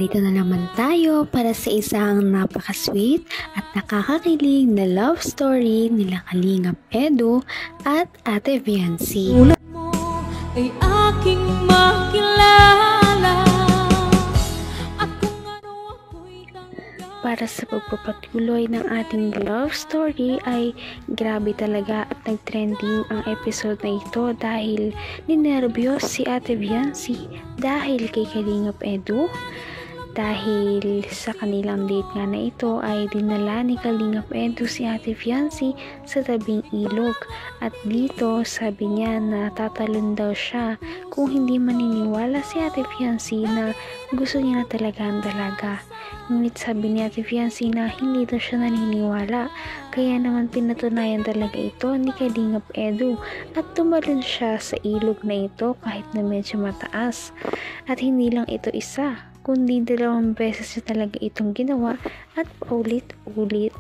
Narito na naman tayo para sa isang napaka-sweet at nakakakilig na love story nila Kalingap Edu at Ate Viancy. Ulat mo ay aking makilala at kung ano ako'y tanggap. Para sa pagpapatuloy ng ating love story ay grabe talaga at nag-trending ang episode na ito dahil ninervyos si Ate Viancy dahil kay Kalingap Edu. Dahil sa kanilang date nga na ito ay dinala ni Kalingap Edu si Ate Viancy sa tabing ilog at dito sabi niya na tatalon daw siya kung hindi maniniwala si Ate Viancy na gusto niya na talaga ang dalaga. Ngunit sabi ni Ate Viancy na hindi daw siya naniniwala kaya naman pinatunayan talaga ito ni Kalingap Edu at tumalon siya sa ilog na ito kahit na medyo mataas. At hindi lang ito isa, kundi 2 beses niya talaga itong ginawa at paulit-ulit.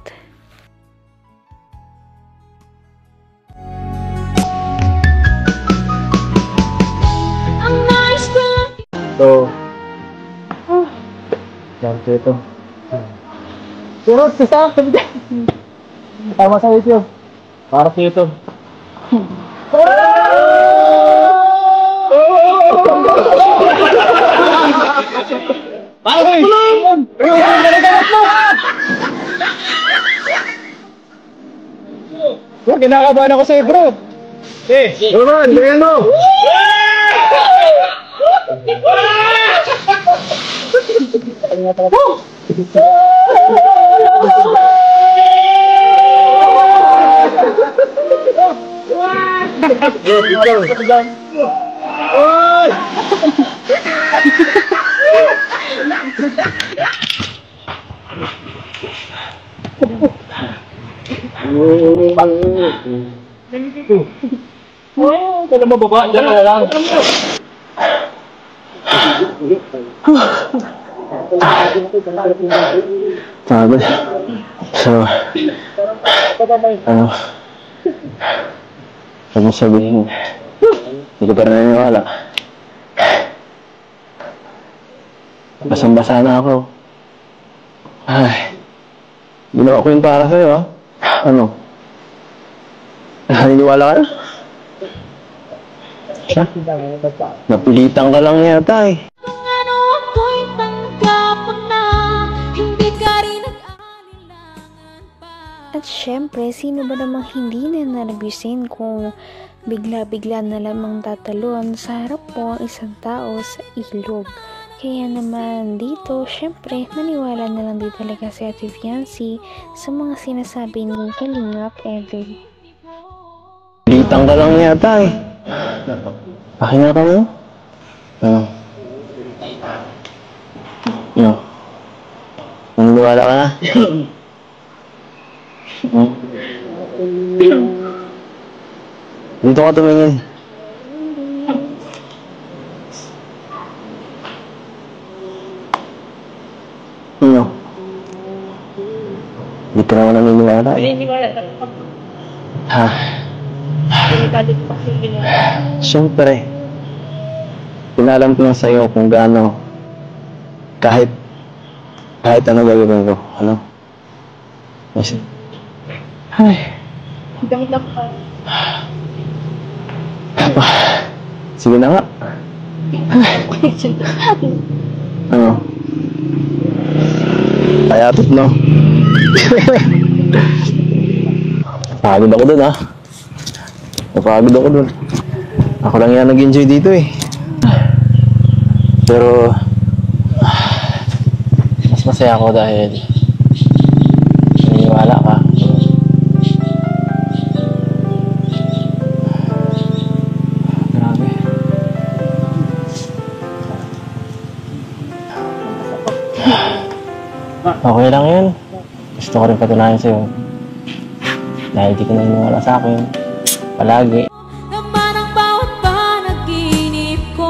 Ang nais ko lang Ito. Ganito ito. Pero, sa akin. Tama sa YouTube. Para sa YouTube. Ay! Kinakabahan ako sa'yo, bro. Roman, ganyan mo. Kaya mo baba, dyan na lang. Pagod. So, huwag mo sabihin, hindi ko pa rin naniniwala. Basang-basa na ako. Ay, ginawa ko yun para sa'yo, ha? Ano? Naniniwala ka na? Napilitan ka lang yata eh. kung ano ako'y tanggap na hindi ka rin nag-alinlangan pa. At syempre, sino ba namang hindi na nervyusin kung bigla-bigla na lamang tatalon sa harap mo ang isang tao sa ilog. Kaya naman dito, syempre, maniwala na lang din talaga si Ate Viancy sa mga sinasabi ni Kalingap Edu. Napilitan ka lang yata eh. Pahinga ka mo? Ano? Ano? Naniniwala ka na? Dito ka tumingin. Ano? Hindi ka naman naniniwala eh. Ha? Siyempre. Pinalam ko lang sa'yo kung gaano kahit ano gagawin ko. Ano? Ay. Sige na nga. Ano? Payatot, no? Pagod ako dun, ha? Napagod ako dun. Ako lang yan nag-enjoy dito, eh. Pero mas masaya ako dahil naniniwala ka. Grabe. Okay lang yan. Gusto ko rin patunayan sa'yo. Dahil di ka naniniwala sa akin. Palagi. Naman ang bawat panaginip ko,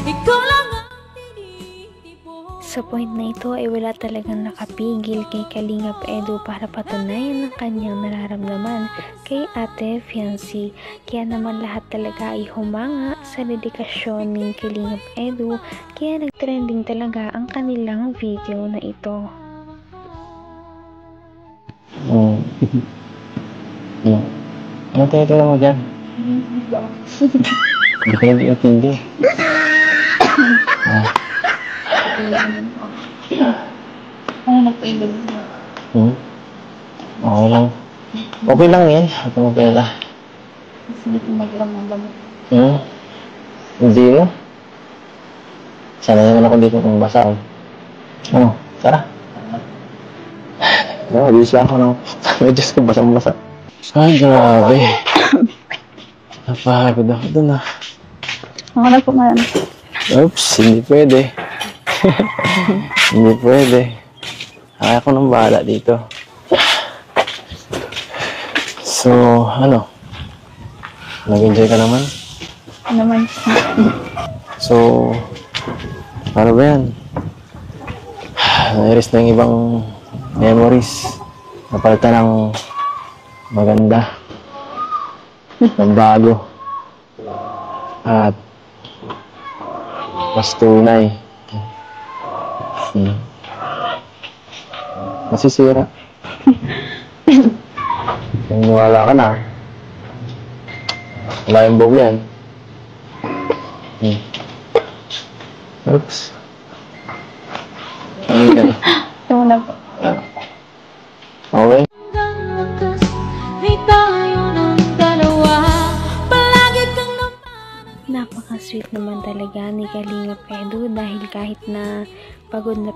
ikaw lang ang tinitibo. Sa point na ito ay wala talagang nakapigil kay Kalingap Edu para patunayan ng kanyang nararamdaman kay Ate Fiancé. Kaya naman lahat talaga ay humanga sa dedikasyon ni Kalingap Edu, kaya nagtrending talaga ang kanilang video na ito. Ano tayo mo dyan? Hindi ko lang iatindi. Ano nagpailog mo? Okay lang. Okay lang yan. Ito mo pera. Kasi hindi ko mag-iram ng damit. Hindi mo. Sana naman ako dito kung basa. Tara. Bilis lang ako ng medyas ko basang-basa. Ay, grabe. Napagod ako dun Ako na po man. Oops, hindi pwede. Hindi pwede. Kaya ko nang bahala dito. So, ano? Nag-enjoy ka naman? Naman. So, ano ba yan? Nairis na yung ibang memories. Napalitan ng maganda. Ng bago. At mas tunay. Masisira. Kung wala ka na, wala yung buhok yan. Oops. Ito na po. Okay. Hanggang wakas ay tayo ng dalawa. Palagi kang Napaka-sweet naman talaga ni Kalingap Edu dahil kahit na pagod na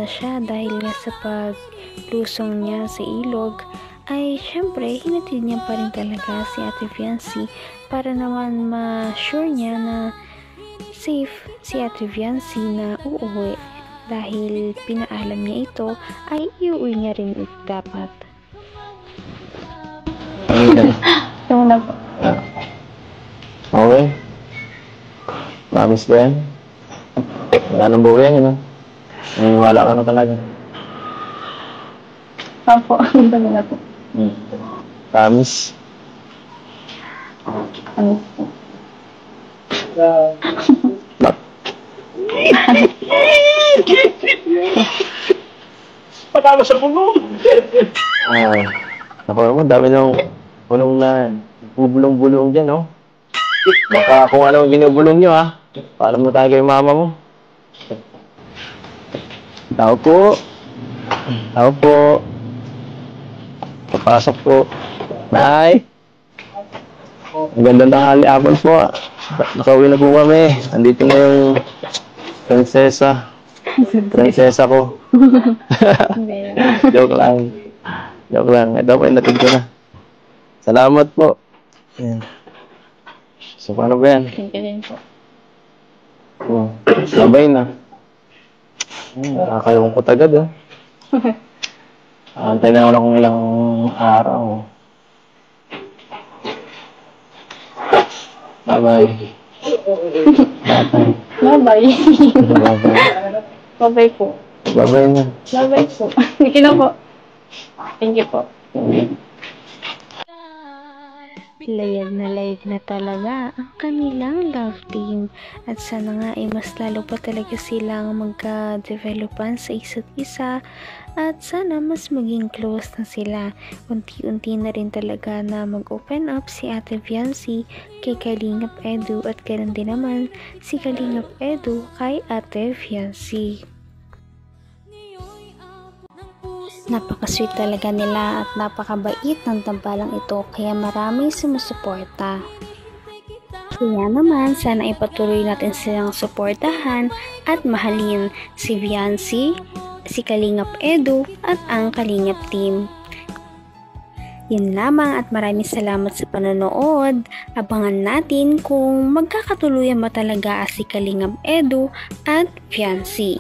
siya dahil nga sa paglusong niya sa ilog, ay syempre hinatid niya pa rin talaga si Ate Fiancé para naman ma-sure niya na safe si Ate Fiancé na uuwi. Dahil pinaalam niya ito, ay iuwi niya rin ito dapat. Ito na po. Okay. Promise ba yan? Wala nang buhay yan, yun. Wala ka na talaga. Opo, ito na po. Promise. Ano po? Patalo sa bulong! Naku mo, dami ng bulong na bubulong-bulong dyan, no? Baka kung ano binubulong nyo, ha? Para mo tayo kay mama mo. Tao po. Tao po. Papasok po. Bye! Ang ganda ng hali-apple po, ha? Nakauwi na po kami. Andito na yung prinsesa. Prinsesa ko. Joke lang. Joke lang. Ito po, inatid ko na. Salamat po. Ayan. So, paano ba yan? Thank you din po. Sabay na. Nakakalungkot agad, ha? Antay na ako ng ilang araw. Bye-bye. Bye-bye. Bye-bye. Bye-bye po. Bye-bye na. Bye-bye po. Hindi na po. Thank you po. Layag na talaga ang kanilang love team at sana nga ay mas lalo pa talaga silang magka-developan sa isa't isa at sana mas maging close na sila. Unti-unti na rin talaga na mag-open up si Ate Fiancé kay Kalingap Edu at ganoon din naman si Kalingap Edu kay Ate Fiancé. Napaka-sweet talaga nila at napakabait ng tambalang ito kaya maraming sumusuporta. Kaya naman sana ipatuloy natin silang suportahan at mahalin si Fiancé, si Kalingap Edu at ang Kalingap team. Yun lamang at maraming salamat sa panonood. Abangan natin kung magkakatuluyan ba talaga si Kalingap Edu at Fiancé.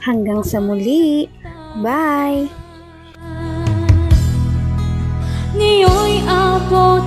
Hanggang sa muli! Bye! Ngayon'y abot